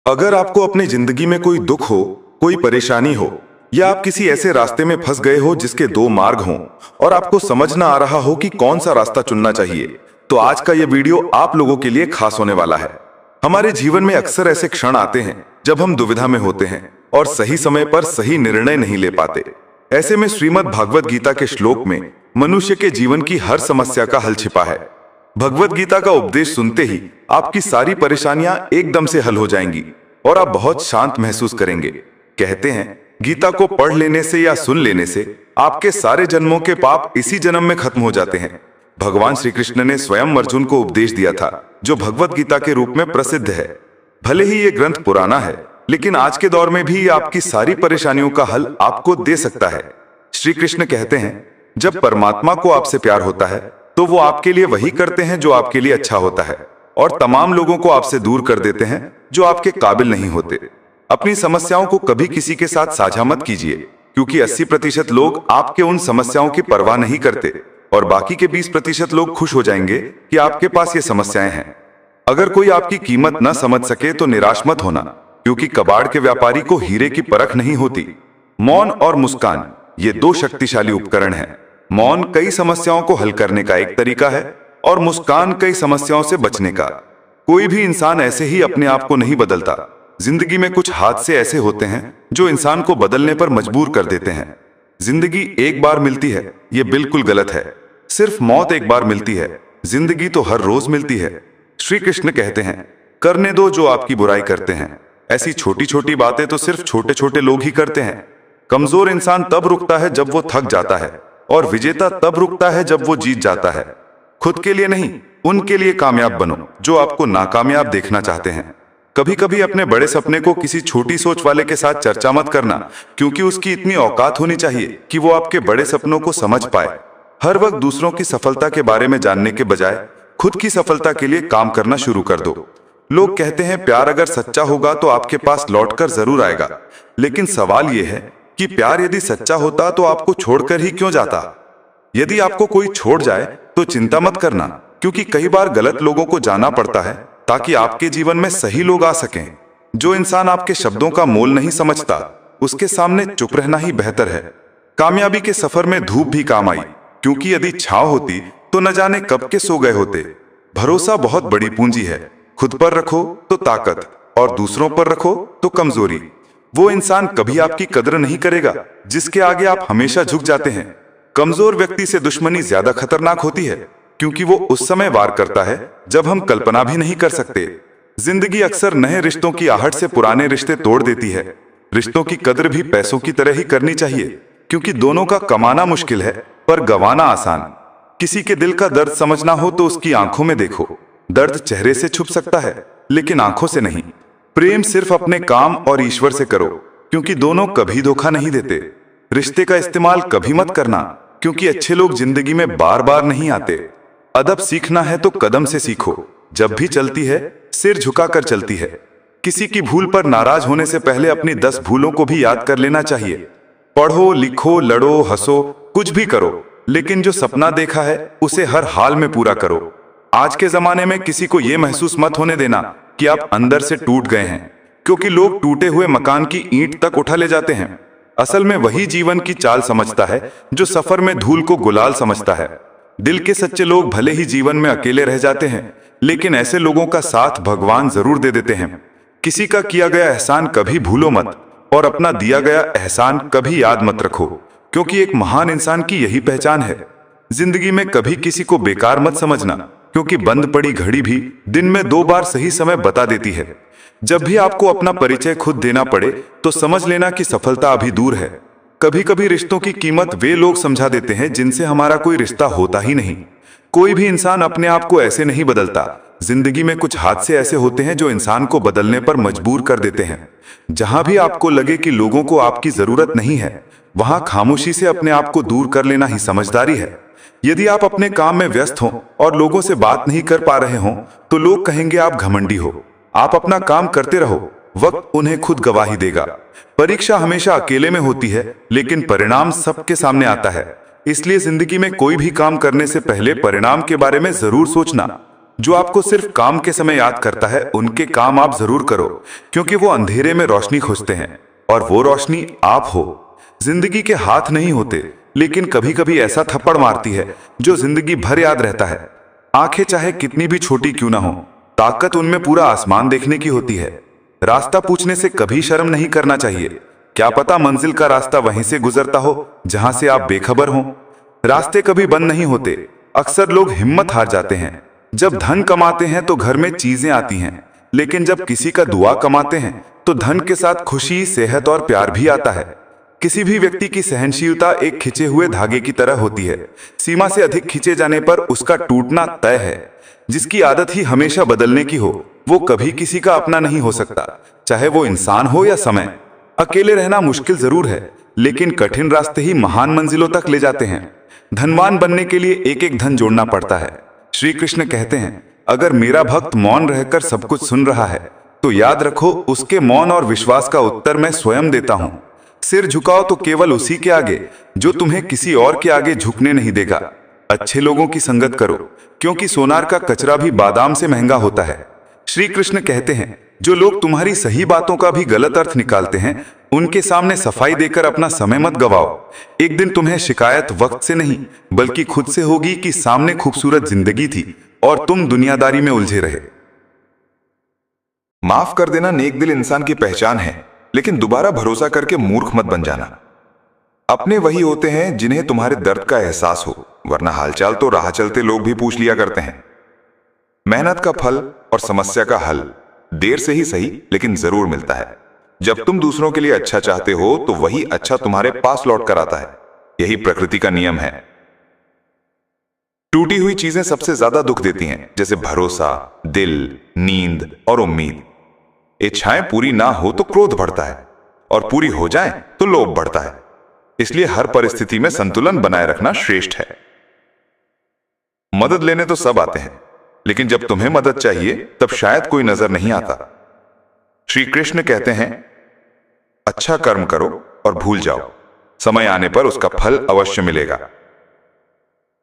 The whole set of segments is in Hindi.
अगर आपको अपनी जिंदगी में कोई दुख हो, कोई परेशानी हो, या आप किसी ऐसे रास्ते में फंस गए हो जिसके दो मार्ग हों और आपको समझ ना आ रहा हो कि कौन सा रास्ता चुनना चाहिए, तो आज का यह वीडियो आप लोगों के लिए खास होने वाला है। हमारे जीवन में अक्सर ऐसे क्षण आते हैं जब हम दुविधा में होते हैं और सही समय पर सही निर्णय नहीं ले पाते। ऐसे में श्रीमद् भागवत गीता के श्लोक में मनुष्य के जीवन की हर समस्या का हल छिपा है। भगवत गीता का उपदेश सुनते ही आपकी सारी परेशानियां एकदम से हल हो जाएंगी और आप बहुत शांत महसूस करेंगे। कहते हैं गीता को पढ़ लेने से या सुन लेने से आपके सारे जन्मों के पाप इसी जन्म में खत्म हो जाते हैं। भगवान श्री कृष्ण ने स्वयं अर्जुन को उपदेश दिया था, जो भगवत गीता के रूप में प्रसिद्ध है। भले ही ये ग्रंथ पुराना है, लेकिन आज के दौर में भी आपकी सारी परेशानियों का हल आपको दे सकता है। श्री कृष्ण कहते हैं, जब परमात्मा को आपसे प्यार होता है तो वो आपके लिए वही करते हैं जो आपके लिए अच्छा होता है, और तमाम लोगों को आपसे दूर कर देते हैं जो आपके काबिल नहीं होते। अपनी समस्याओं को कभी किसी के साथ साझा मत कीजिए, क्योंकि 80% लोग आपके उन समस्याओं की परवाह नहीं करते और बाकी के 20% लोग खुश हो जाएंगे कि आपके पास ये समस्याएं हैं। अगर कोई आपकी कीमत न समझ सके तो निराश मत होना, क्योंकि कबाड़ के व्यापारी को हीरे की परख नहीं होती। मौन और मुस्कान, ये दो शक्तिशाली उपकरण हैं। मौन कई समस्याओं को हल करने का एक तरीका है और मुस्कान कई समस्याओं से बचने का। कोई भी इंसान ऐसे ही अपने आप को नहीं बदलता। जिंदगी में कुछ हादसे ऐसे होते हैं जो इंसान को बदलने पर मजबूर कर देते हैं। जिंदगी एक बार मिलती है, ये बिल्कुल गलत है। सिर्फ मौत एक बार मिलती है, जिंदगी तो हर रोज मिलती है। श्री कृष्ण कहते हैं, करने दो जो आपकी बुराई करते हैं। ऐसी छोटी छोटी बातें तो सिर्फ छोटे छोटे लोग ही करते हैं। कमजोर इंसान तब रुकता है जब वो थक जाता है, और विजेता तब रुकता है जब वो जीत जाता है। खुद के लिए नहीं, उनके लिए कामयाब बनो जो आपको नाकामयाब देखना चाहते हैं। कभी कभी अपने बड़े सपने को किसी छोटी सोच वाले के साथ चर्चा मत करना, क्योंकि उसकी इतनी औकात होनी चाहिए कि वो आपके बड़े सपनों को समझ पाए। हर वक्त दूसरों की सफलता के बारे में जानने के बजाय खुद की सफलता के लिए काम करना शुरू कर दो। लोग कहते हैं प्यार अगर सच्चा होगा तो आपके पास लौटकर जरूर आएगा, लेकिन सवाल यह है कि प्यार यदि सच्चा होता तो आपको छोड़कर ही क्यों जाता। यदि आपको कोई छोड़ जाए तो चिंता मत करना, क्योंकि कई बार गलत लोगों को जाना पड़ता है ताकि आपके जीवन में सही लोग आ सकें। जो इंसान आपके शब्दों का मोल नहीं समझता, उसके सामने चुप रहना ही बेहतर है। कामयाबी के सफर में धूप भी काम आई, क्योंकि यदि छांव होती तो न जाने कब के सो गए होते। भरोसा बहुत बड़ी पूंजी है। खुद पर रखो तो ताकत, और दूसरों पर रखो तो कमजोरी। वो इंसान कभी आपकी कदर नहीं करेगा जिसके आगे आप हमेशा झुक जाते हैं। कमजोर व्यक्ति से दुश्मनी ज्यादा खतरनाक होती है, क्योंकि वो उस समय वार करता है जब हम कल्पना भी नहीं कर सकते। जिंदगी अक्सर नए रिश्तों की आहट से पुराने रिश्ते तोड़ देती है। रिश्तों की कदर भी पैसों की तरह ही करनी चाहिए, क्योंकि दोनों का कमाना मुश्किल है पर गंवाना आसान। किसी के दिल का दर्द समझना हो तो उसकी आंखों में देखो। दर्द चेहरे से छुप सकता है, लेकिन आंखों से नहीं। प्रेम सिर्फ अपने काम और ईश्वर से करो, क्योंकि दोनों कभी धोखा नहीं देते। रिश्ते का इस्तेमाल कभी मत करना, क्योंकि अच्छे लोग जिंदगी में बार बार नहीं आते। अदब सीखना है तो कदम से सीखो। जब भी चलती है सिर झुकाकर चलती है। किसी की भूल पर नाराज होने से पहले अपनी 10 भूलों को भी याद कर लेना चाहिए। पढ़ो, लिखो, लड़ो, हंसो, कुछ भी करो, लेकिन जो सपना देखा है उसे हर हाल में पूरा करो। आज के जमाने में किसी को यह महसूस मत होने देना कि आप अंदर से टूट गए हैं, क्योंकि लोग टूटे हुए मकान की ईंट तक उठा ले जाते हैं। असल में वही जीवन की चाल समझता है जो सफर में धूल को गुलाल समझता है। दिल के सच्चे लोग भले ही जीवन में अकेले रह जाते हैं, लेकिन ऐसे लोगों का साथ भगवान जरूर दे देते हैं। किसी का किया गया एहसान कभी भूलो मत, और अपना दिया गया एहसान कभी याद मत रखो, क्योंकि एक महान इंसान की यही पहचान है। जिंदगी में कभी किसी को बेकार मत समझना, क्योंकि बंद पड़ी घड़ी भी दिन में 2 बार सही समय बता देती है। जब भी आपको अपना परिचय खुद देना पड़े तो समझ लेना कि सफलता अभी दूर है। कभी कभी रिश्तों की कीमत वे लोग समझा देते हैं जिनसे हमारा कोई रिश्ता होता ही नहीं। कोई भी इंसान अपने आप को ऐसे नहीं बदलता। जिंदगी में कुछ हादसे ऐसे होते हैं जो इंसान को बदलने पर मजबूर कर देते हैं। जहां भी आपको लगे कि लोगों को आपकी जरूरत नहीं है, वहां खामोशी से अपने आप को दूर कर लेना ही समझदारी है। यदि आप अपने काम में व्यस्त हों और लोगों से बात नहीं कर पा रहे हों, तो लोग कहेंगे आप घमंडी हो। आप अपना काम करते रहो, वक्त उन्हें खुद गवाही देगा। परीक्षा हमेशा अकेले में होती है, लेकिन परिणाम सबके सामने आता है। इसलिए जिंदगी में कोई भी काम करने से पहले परिणाम के बारे में जरूर सोचना। जो आपको सिर्फ काम के समय याद करता है, उनके काम आप जरूर करो, क्योंकि वो अंधेरे में रोशनी खोजते हैं और वो रोशनी आप हो। जिंदगी के हाथ नहीं होते, लेकिन कभी कभी ऐसा थप्पड़ मारती है जो जिंदगी भर याद रहता है। आंखें चाहे कितनी भी छोटी क्यों ना हो, ताकत उनमें पूरा आसमान देखने की होती है। रास्ता पूछने से कभी शर्म नहीं करना चाहिए। क्या पता मंजिल का रास्ता वहीं से गुजरता हो जहां से आप बेखबर हो। रास्ते कभी बंद नहीं होते। अक्सर लोग हिम्मत हार जाते हैं। जब धन कमाते हैं तो घर में चीजें आती हैं, लेकिन जब किसी का दुआ कमाते हैं तो धन के साथ खुशी, सेहत और प्यार भी आता है। किसी भी व्यक्ति की सहनशीलता एक खिंचे हुए धागे की तरह होती है। सीमा से अधिक खींचे जाने पर उसका टूटना तय है। जिसकी आदत ही हमेशा बदलने की हो, वो कभी किसी का अपना नहीं हो सकता, चाहे वो इंसान हो या समय। अकेले रहना मुश्किल जरूर है, लेकिन कठिन रास्ते ही महान मंजिलों तक ले जाते हैं। धनवान बनने के लिए एक एक धन जोड़ना पड़ता है। श्री कृष्ण कहते हैं, अगर मेरा भक्त मौन रहकर सब कुछ सुन रहा है तो याद रखो, उसके मौन और विश्वास का उत्तर मैं स्वयं देता हूं। सिर झुकाओ तो केवल उसी के आगे जो तुम्हें किसी और के आगे झुकने नहीं देगा। अच्छे लोगों की संगत करो, क्योंकि सोनार का कचरा भी बादाम से महंगा होता है। श्री कृष्ण कहते हैं, जो लोग तुम्हारी सही बातों का भी गलत अर्थ निकालते हैं, उनके सामने सफाई देकर अपना समय मत गवाओ। एक दिन तुम्हें शिकायत वक्त से नहीं बल्कि खुद से होगी कि सामने खूबसूरत जिंदगी थी और तुम दुनियादारी में उलझे रहे। माफ कर देना नेक दिल इंसान की पहचान है, लेकिन दोबारा भरोसा करके मूर्ख मत बन जाना। अपने वही होते हैं जिन्हें तुम्हारे दर्द का एहसास हो, वरना हालचाल तो राह चलते लोग भी पूछ लिया करते हैं। मेहनत का फल और समस्या का हल देर से ही सही, लेकिन जरूर मिलता है। जब तुम दूसरों के लिए अच्छा चाहते हो तो वही अच्छा तुम्हारे पास लौट कर आता है। यही प्रकृति का नियम है। टूटी हुई चीजें सबसे ज्यादा दुख देती हैं, जैसे भरोसा, दिल, नींद और उम्मीद। इच्छाएं पूरी ना हो तो क्रोध बढ़ता है, और पूरी हो जाए तो लोभ बढ़ता है। इसलिए हर परिस्थिति में संतुलन बनाए रखना श्रेष्ठ है। मदद लेने तो सब आते हैं, लेकिन जब तुम्हें मदद चाहिए तब शायद कोई नजर नहीं आता। श्री कृष्ण कहते हैं, अच्छा कर्म करो और भूल जाओ, समय आने पर उसका फल अवश्य मिलेगा।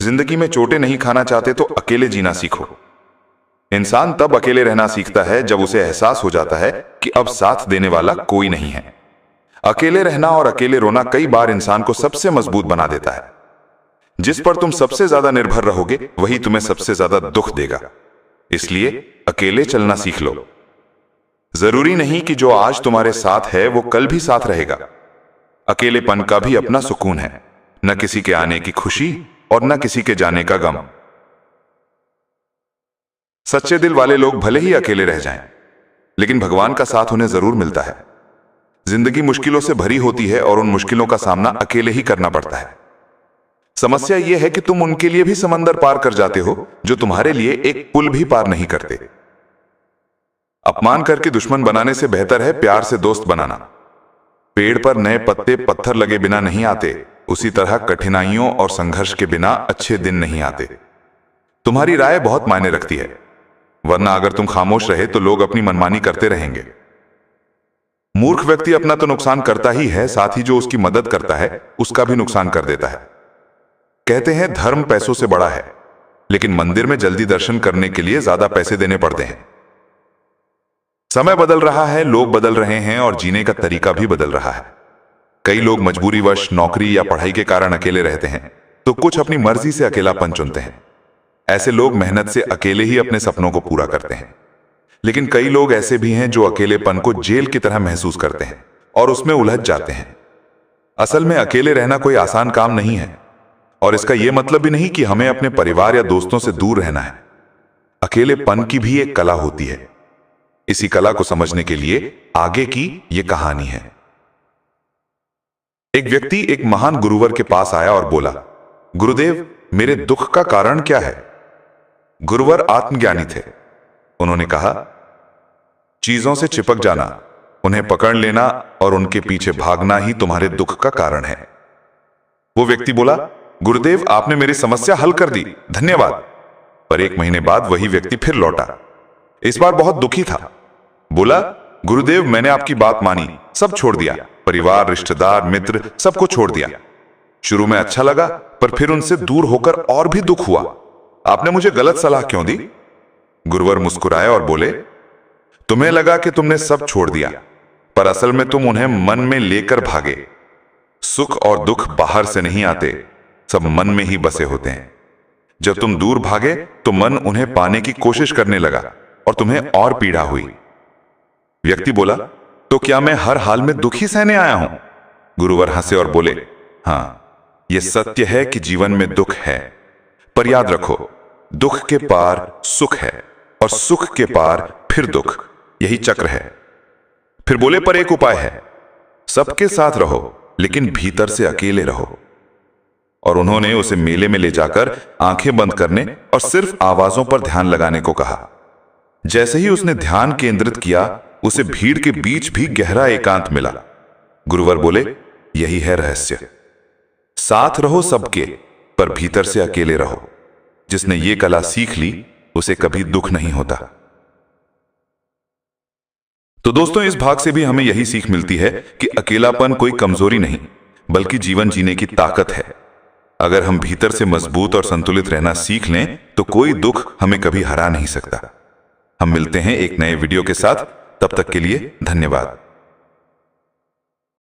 जिंदगी में चोटें नहीं खाना चाहते तो अकेले जीना सीखो। इंसान तब अकेले रहना सीखता है जब उसे एहसास हो जाता है कि अब साथ देने वाला कोई नहीं है। अकेले रहना और अकेले रोना कई बार इंसान को सबसे मजबूत बना देता है। जिस पर तुम सबसे ज्यादा निर्भर रहोगे वही तुम्हें सबसे ज्यादा दुख देगा। इसलिए अकेले चलना सीख लो। जरूरी नहीं कि जो आज तुम्हारे साथ है वो कल भी साथ रहेगा। अकेलेपन का भी अपना सुकून है, न किसी के आने की खुशी और न किसी के जाने का गम। सच्चे दिल वाले लोग भले ही अकेले रह जाएं, लेकिन भगवान का साथ उन्हें जरूर मिलता है। जिंदगी मुश्किलों से भरी होती है और उन मुश्किलों का सामना अकेले ही करना पड़ता है। समस्या यह है कि तुम उनके लिए भी समंदर पार कर जाते हो जो तुम्हारे लिए एक पुल भी पार नहीं करते। अपमान करके दुश्मन बनाने से बेहतर है प्यार से दोस्त बनाना। पेड़ पर नए पत्ते पत्थर लगे बिना नहीं आते, उसी तरह कठिनाइयों और संघर्ष के बिना अच्छे दिन नहीं आते। तुम्हारी राय बहुत मायने रखती है, वरना अगर तुम खामोश रहे तो लोग अपनी मनमानी करते रहेंगे। मूर्ख व्यक्ति अपना तो नुकसान करता ही है, साथ ही जो उसकी मदद करता है उसका भी नुकसान कर देता है। कहते हैं धर्म पैसों से बड़ा है, लेकिन मंदिर में जल्दी दर्शन करने के लिए ज्यादा पैसे देने पड़ते हैं। समय बदल रहा है, लोग बदल रहे हैं और जीने का तरीका भी बदल रहा है। कई लोग मजबूरीवश नौकरी या पढ़ाई के कारण अकेले रहते हैं, तो कुछ अपनी मर्जी से अकेलापन चुनते हैं। ऐसे लोग मेहनत से अकेले ही अपने सपनों को पूरा करते हैं। लेकिन कई लोग ऐसे भी हैं जो अकेलेपन को जेल की तरह महसूस करते हैं और उसमें उलझ जाते हैं। असल में अकेले रहना कोई आसान काम नहीं है, और इसका यह मतलब भी नहीं कि हमें अपने परिवार या दोस्तों से दूर रहना है। अकेलेपन की भी एक कला होती है। इसी कला को समझने के लिए आगे की यह कहानी है। एक व्यक्ति एक महान गुरुवर के पास आया और बोला, गुरुदेव, मेरे दुख का कारण क्या है? गुरुवर आत्मज्ञानी थे। उन्होंने कहा, चीजों से चिपक जाना, उन्हें पकड़ लेना और उनके पीछे भागना ही तुम्हारे दुख का कारण है। वो व्यक्ति बोला, गुरुदेव, आपने मेरी समस्या हल कर दी, धन्यवाद। पर 1 महीने बाद वही व्यक्ति फिर लौटा। इस बार बहुत दुखी था। बोला, गुरुदेव, मैंने आपकी बात मानी, सब छोड़ दिया, परिवार, रिश्तेदार, मित्र, सबको छोड़ दिया। शुरू में अच्छा लगा, पर फिर उनसे दूर होकर और भी दुख हुआ। आपने मुझे गलत सलाह क्यों दी? गुरुवर मुस्कुराए और बोले, तुम्हें लगा कि तुमने सब छोड़ दिया, पर असल में तुम उन्हें मन में लेकर भागे। सुख और दुख बाहर से नहीं आते, सब मन में ही बसे होते हैं। जब तुम दूर भागे तो मन उन्हें पाने की कोशिश करने लगा और तुम्हें और पीड़ा हुई। व्यक्ति बोला, तो क्या मैं हर हाल में दुखी सहने आया हूं? गुरुवर हंसे और बोले, हां, यह सत्य है कि जीवन में दुख है, पर याद रखो, दुख के पार सुख है और सुख के पार फिर दुख। यही चक्र है। फिर बोले, पर एक उपाय है, सबके साथ रहो लेकिन भीतर से अकेले रहो। और उन्होंने उसे मेले में ले जाकर आंखें बंद करने और सिर्फ आवाजों पर ध्यान लगाने को कहा। जैसे ही उसने ध्यान केंद्रित किया, उसे भीड़ के बीच भी गहरा एकांत मिला। गुरुवर बोले, यही है रहस्य। साथ रहो सबके, पर भीतर से अकेले रहो। जिसने ये कला सीख ली, उसे कभी दुख नहीं होता। तो दोस्तों, इस भाग से भी हमें यही सीख मिलती है कि अकेलापन कोई कमजोरी नहीं, बल्कि जीवन जीने की ताकत है। अगर हम भीतर से मजबूत और संतुलित रहना सीख लें, तो कोई दुख हमें कभी हरा नहीं सकता। हम मिलते हैं एक नए वीडियो के साथ। तब तक के लिए धन्यवाद।